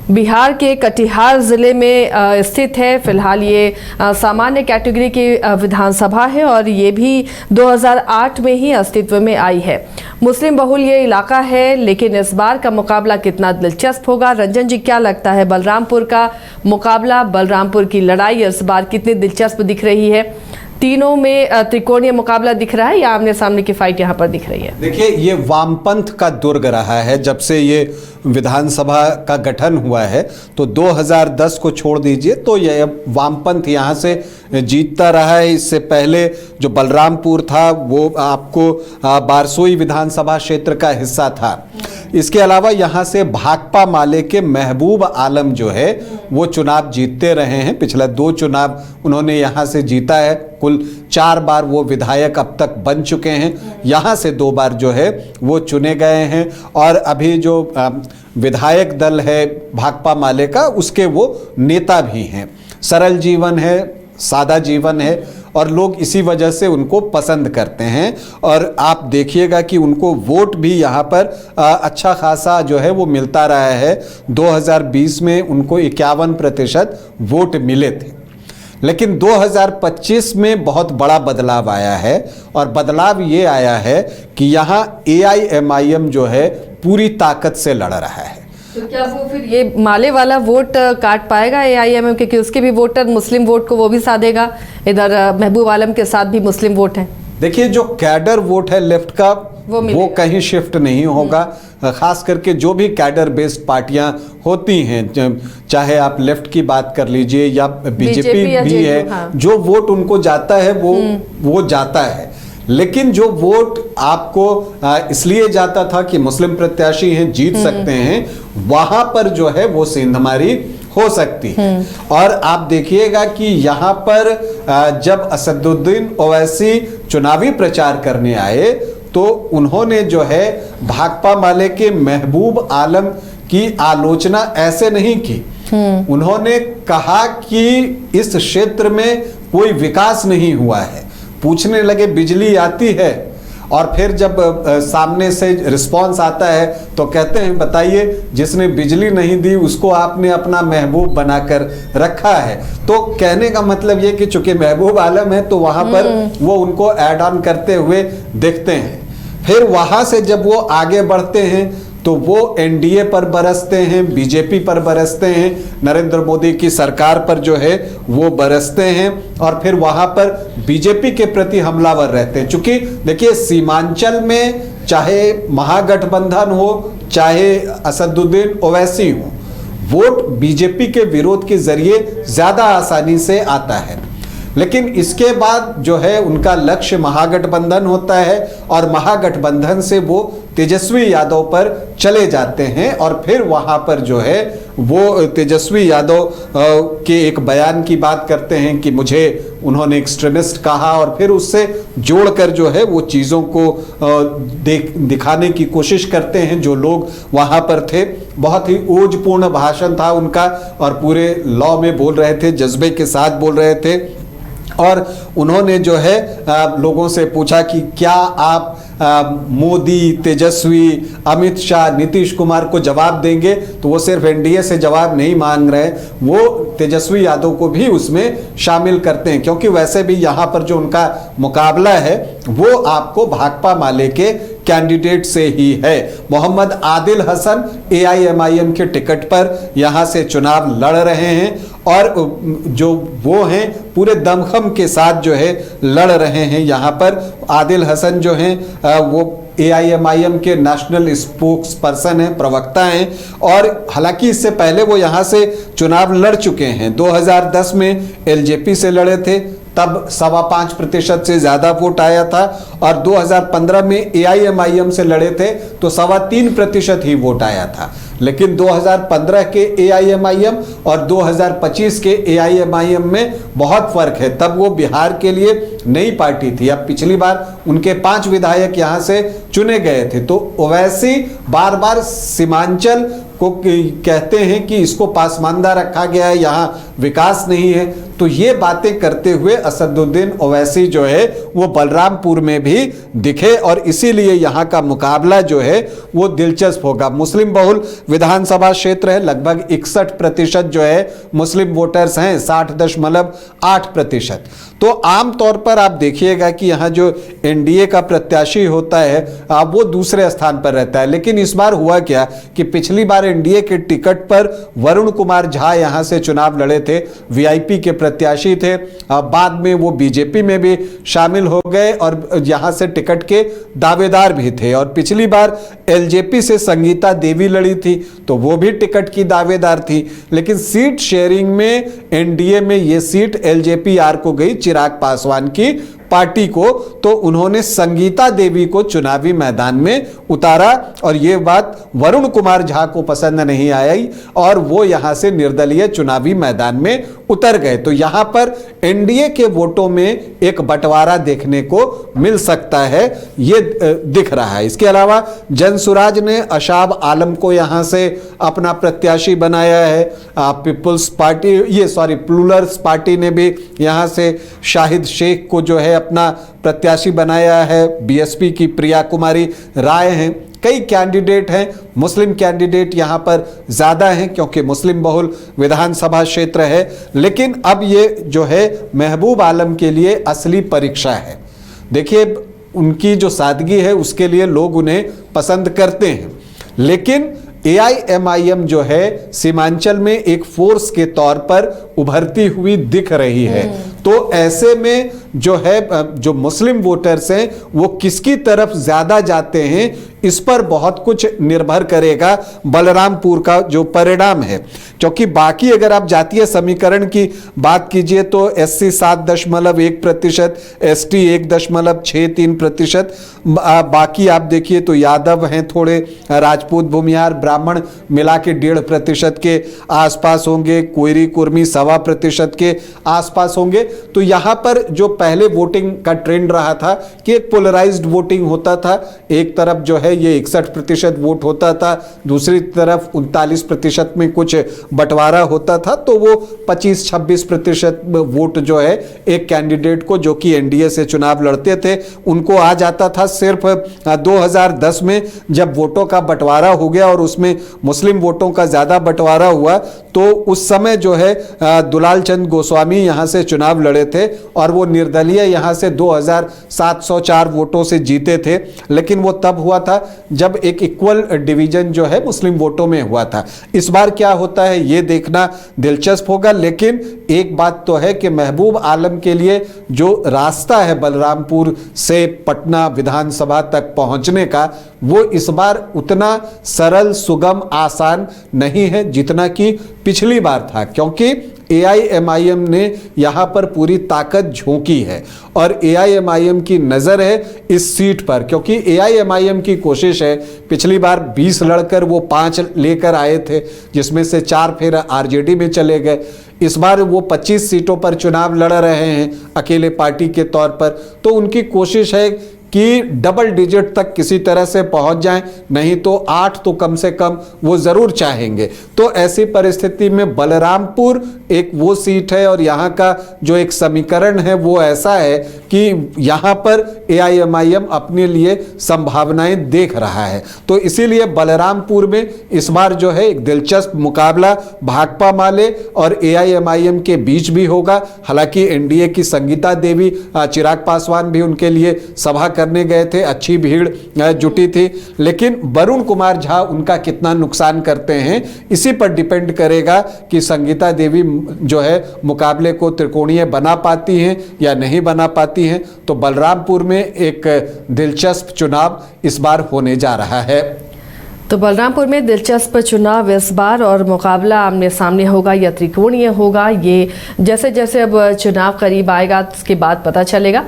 बिहार के कटिहार जिले में स्थित है। फिलहाल ये सामान्य कैटेगरी की विधानसभा है और ये भी 2008 में ही अस्तित्व में आई है। मुस्लिम बहुल ये इलाका है, लेकिन इस बार का मुकाबला कितना दिलचस्प होगा? रंजन जी, क्या लगता है बलरामपुर का मुकाबला, बलरामपुर की लड़ाई इस बार कितनी दिलचस्प दिख रही है? तीनों में त्रिकोणीय मुकाबला दिख रहा है या आमने सामने की फाइट यहाँ पर दिख रही है? देखिए, ये वामपंथ का दुर्ग रहा है जब से ये विधानसभा का गठन हुआ है। तो 2010 को छोड़ दीजिए तो ये वामपंथ यहाँ से जीतता रहा है। इससे पहले जो बलरामपुर था वो आपको बारसोई विधानसभा क्षेत्र का हिस्सा था। इसके अलावा यहाँ से भाकपा माले के महबूब आलम जो है वो चुनाव जीतते रहे हैं। पिछले 2 चुनाव उन्होंने यहाँ से जीता है। कुल 4 बार वो विधायक अब तक बन चुके हैं। यहाँ से 2 बार जो है वो चुने गए हैं और अभी जो विधायक दल है भाकपा माले का, उसके वो नेता भी हैं। सरल जीवन है, सादा जीवन है और लोग इसी वजह से उनको पसंद करते हैं। और आप देखिएगा कि उनको वोट भी यहाँ पर अच्छा खासा जो है वो मिलता रहा है। 2020 में उनको 51% वोट मिले थे, लेकिन 2025 में बहुत बड़ा बदलाव आया है और बदलाव ये आया है कि यहाँ AIMIM जो है पूरी ताकत से लड़ रहा है। तो क्या वो फिर ये माले वाला वोट काट पाएगा AIMIM, क्योंकि उसके भी वोटर मुस्लिम वोट को वो भी साधेगा? इधर महबूब आलम के साथ भी मुस्लिम वोट है। देखिए, जो कैडर वोट है लेफ्ट का वो कहीं शिफ्ट नहीं होगा। खास करके जो भी कैडर बेस्ड पार्टियां होती हैं, चाहे आप लेफ्ट की बात कर लीजिए या बीजेपी भी है, हाँ। जो वोट उनको जाता है वो जाता है। लेकिन जो वोट आपको इसलिए जाता था कि मुस्लिम प्रत्याशी हैं, जीत सकते हैं, वहां पर जो है वो सेंधमारी हो सकती है। और आप देखिएगा कि यहाँ पर जब असदुद्दीन ओवैसी चुनावी प्रचार करने आए तो उन्होंने जो है भाकपा माले के महबूब आलम की आलोचना ऐसे नहीं की। उन्होंने कहा कि इस क्षेत्र में कोई विकास नहीं हुआ है। पूछने लगे बिजली आती है, और फिर जब सामने से रिस्पांस आता है तो कहते हैं बताइए, जिसने बिजली नहीं दी उसको आपने अपना महबूब बनाकर रखा है। तो कहने का मतलब ये कि चूंकि महबूब आलम है तो वहां पर वो उनको ऐड ऑन करते हुए देखते हैं। फिर वहां से जब वो आगे बढ़ते हैं तो वो NDA पर बरसते हैं, बीजेपी पर बरसते हैं, नरेंद्र मोदी की सरकार पर जो है वो बरसते हैं और फिर वहां पर बीजेपी के प्रति हमलावर रहते हैं। चूंकि देखिए, सीमांचल में चाहे महागठबंधन हो चाहे असदुद्दीन ओवैसी हो, वोट बीजेपी के विरोध के जरिए ज्यादा आसानी से आता है। लेकिन इसके बाद जो है उनका लक्ष्य महागठबंधन होता है और महागठबंधन से वो तेजस्वी यादव पर चले जाते हैं और फिर वहां पर जो है वो तेजस्वी यादव के एक बयान की बात करते हैं कि मुझे उन्होंने एक्सट्रीमिस्ट कहा और फिर उससे जोड़कर जो है वो चीज़ों को दिखाने की कोशिश करते हैं। जो लोग वहां पर थे, बहुत ही ओजपूर्ण भाषण था उनका और पूरे लॉ में बोल रहे थे, जज्बे के साथ बोल रहे थे। और उन्होंने जो है लोगों से पूछा कि क्या आप मोदी, तेजस्वी, अमित शाह, नीतीश कुमार को जवाब देंगे? तो वो सिर्फ NDA से जवाब नहीं मांग रहे, वो तेजस्वी यादव को भी उसमें शामिल करते हैं, क्योंकि वैसे भी यहाँ पर जो उनका मुकाबला है वो आपको भाकपा माले के कैंडिडेट से ही है। मोहम्मद आदिल हसन AIMIM के टिकट पर यहाँ से चुनाव लड़ रहे हैं और जो वो हैं पूरे दमखम के साथ जो है लड़ रहे हैं। यहाँ पर आदिल हसन जो हैं वो AIMIM के नेशनल स्पोक्स पर्सन हैं, प्रवक्ता हैं और हालांकि इससे पहले वो यहाँ से चुनाव लड़ चुके हैं। 2010 में LJP से लड़े थे, तब 5.25% से ज्यादा वोट आया था और 2015 में AIMIM से लड़े थे तो 3.25% ही वोट आया था। लेकिन 2015 के AIMIM और 2025 के AIMIM में बहुत फर्क है। तब वो बिहार के लिए नई पार्टी थी, अब पिछली बार उनके 5 विधायक यहाँ से चुने गए थे। तो ओवैसी बार बार सीमांचल को कहते हैं कि इसको पासमानदा रखा गया है, यहाँ विकास नहीं है। तो ये बातें करते हुए असदुद्दीन ओवैसी जो है वो बलरामपुर में भी दिखे और इसीलिए यहाँ का मुकाबला जो है वो दिलचस्प होगा। मुस्लिम बहुल विधानसभा क्षेत्र है, लगभग 61% जो है मुस्लिम वोटर्स हैं, 60.8%। तो आमतौर पर आप देखिएगा कि यहाँ जो एनडीए का प्रत्याशी होता है वो दूसरे स्थान पर रहता है। लेकिन इस बार हुआ क्या कि पिछली बार एनडीए के टिकट पर वरुण कुमार झा यहाँ से चुनाव लड़े थे, वीआईपी के प्रत्याशी थे। बाद में वो बीजेपी में भी शामिल हो गए और यहाँ से टिकट के दावेदार भी थे। और पिछली बार एलजेपी से संगीता देवी लड़ी थी तो वो भी टिकट की दावेदार थी। लेकिन सीट शेयरिंग में एनडीए में ये सीट एलजेपी आर को गई, चिराग पासवान की पार्टी को। तो उन्होंने संगीता देवी को चुनावी मैदान में उतारा और यह बात वरुण कुमार झा को पसंद नहीं आई और वो यहां से निर्दलीय चुनावी मैदान में उतर गए। तो यहां पर एनडीए के वोटों में एक बंटवारा देखने को मिल सकता है, ये दिख रहा है। इसके अलावा जनसुराज ने अशाब आलम को यहां से अपना प्रत्याशी बनाया है। पीपुल्स पार्टी प्लूरल्स पार्टी ने भी यहां से शाहिद शेख को जो है अपना प्रत्याशी बनाया है। बीएसपी की प्रिया कुमारी राय हैं। कई कैंडिडेट हैं, मुस्लिम कैंडिडेट यहां पर ज्यादा हैं क्योंकि मुस्लिम बहुल विधानसभा क्षेत्र है। लेकिन अब ये जो है महबूब आलम के लिए असली परीक्षा है। देखिए उनकी जो सादगी है उसके लिए लोग उन्हें पसंद करते हैं, लेकिन एआईएमआईएम जो है सीमांचल में एक फोर्स के तौर पर उभरती हुई दिख रही है। तो ऐसे में जो है जो मुस्लिम वोटर्स हैं वो किसकी तरफ ज्यादा जाते हैं इस पर बहुत कुछ निर्भर करेगा बलरामपुर का जो परिणाम है। क्योंकि बाकी अगर आप जातीय समीकरण की बात कीजिए तो एससी 7.1%, एसटी 1.63%, बाकी आप देखिए तो यादव हैं थोड़े, राजपूत भूमिहार ब्राह्मण मिला के 1.5% के आसपास होंगे, कोयरी कुर्मी 1.25% के आसपास होंगे। तो यहां पर जो पहले वोटिंग का ट्रेंड रहा था कि एक पोलराइज्ड वोटिंग होता था, एक तरफ जो है ये 61% वोट होता था, दूसरी तरफ 39% में कुछ बंटवारा होता था। तो वो 25-26% वोट जो है एक कैंडिडेट को जो कि एनडीए से चुनाव लड़ते थे उनको आ जाता था। सिर्फ 2010 में जब वोटों का बंटवारा हो गया और उसमें मुस्लिम वोटों का ज्यादा बंटवारा हुआ तो उस समय जो है दुलाल चंद गोस्वामी यहां से चुनाव लड़े थे और वो निर्दलीय यहां से 2704 वोटों से जीते थे। लेकिन वो तब हुआ था जब एक इक्वल डिवीजन जो है मुस्लिम वोटों में हुआ था। इस बार क्या होता है ये देखना दिलचस्प होगा। लेकिन एक बात तो है कि महबूब आलम के लिए जो रास्ता है बलरामपुर से पटना विधानसभा तक पहुंचने का वो इस बार उतना सरल, सुगम, आसान नहीं है जितना कि पिछली बार था। क्योंकि एआईएमआईएम ने यहां पर पूरी ताकत झोंकी है और एआईएमआईएम की नजर है इस सीट पर। क्योंकि एआईएमआईएम की कोशिश है, पिछली बार 20 लड़कर वो 5 लेकर आए थे जिसमें से 4 फिर आरजेडी में चले गए। इस बार वो 25 सीटों पर चुनाव लड़ रहे हैं अकेले पार्टी के तौर पर। तो उनकी कोशिश है कि डबल डिजिट तक किसी तरह से पहुंच जाएं, नहीं तो 8 तो कम से कम वो जरूर चाहेंगे। तो ऐसी परिस्थिति में बलरामपुर एक वो सीट है और यहां का जो एक समीकरण है वो ऐसा है कि यहां पर एआईएमआईएम अपने लिए संभावनाएं देख रहा है। तो इसीलिए बलरामपुर में इस बार जो है एक दिलचस्प मुकाबला भाकपा माले और एआईएमआईएम के बीच भी होगा। हालांकि एनडीए की संगीता देवी, चिराग पासवान भी उनके लिए सभा करने गए थे, अच्छी भीड़ जुटी थी। लेकिन वरुण कुमार झा उनका कितना नुकसान करते हैं इसी पर डिपेंड करेगा कि संगीता देवी जो है मुकाबले को त्रिकोणीय बना पाती हैं या नहीं बना पाती हैं। तो बलरामपुर में एक दिलचस्प चुनाव इस बार होने जा रहा है। तो बलरामपुर में दिलचस्प चुनाव इस बार और मुकाबला आमने सामने होगा या त्रिकोणीय होगा, ये जैसे जैसे अब चुनाव करीब आएगा उसके बाद पता चलेगा।